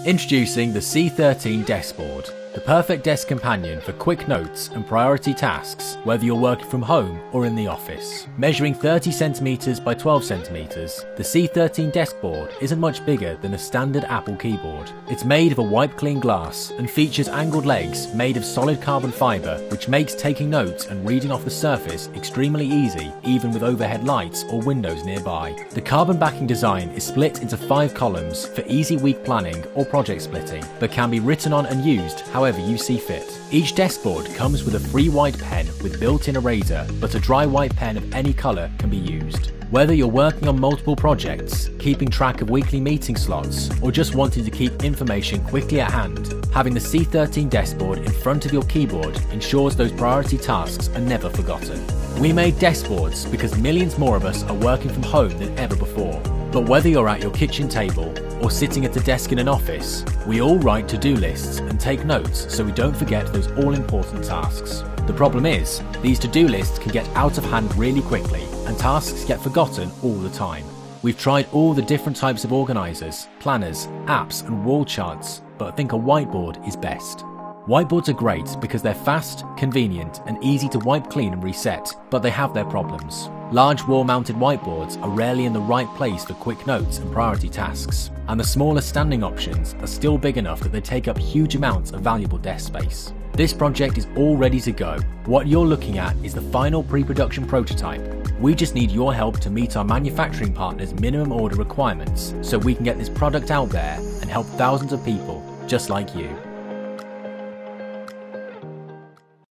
Introducing the C13 Deskboard, the perfect desk companion for quick notes and priority tasks, whether you're working from home or in the office. Measuring 30 cm by 12 cm, the C13 Deskboard isn't much bigger than a standard Apple keyboard. It's made of a wipe-clean glass and features angled legs made of solid carbon fibre, which makes taking notes and reading off the surface extremely easy, even with overhead lights or windows nearby. The carbon backing design is split into 5 columns for easy week planning or project splitting, but can be written on and used however you see fit. Each Deskboard comes with a free white pen with built-in eraser, but a dry white pen of any colour can be used. Whether you're working on multiple projects, keeping track of weekly meeting slots, or just wanting to keep information quickly at hand, having the C13 Deskboard in front of your keyboard ensures those priority tasks are never forgotten. We made Deskboards because millions more of us are working from home than ever before. But whether you're at your kitchen table or sitting at a desk in an office, we all write to-do lists and take notes so we don't forget those all-important tasks. The problem is, these to-do lists can get out of hand really quickly and tasks get forgotten all the time. We've tried all the different types of organisers, planners, apps and wall charts, but I think a whiteboard is best. Whiteboards are great because they're fast, convenient and easy to wipe clean and reset, but they have their problems. Large wall-mounted whiteboards are rarely in the right place for quick notes and priority tasks, and the smaller standing options are still big enough that they take up huge amounts of valuable desk space. This project is all ready to go. What you're looking at is the final pre-production prototype. We just need your help to meet our manufacturing partners' minimum order requirements so we can get this product out there and help thousands of people just like you.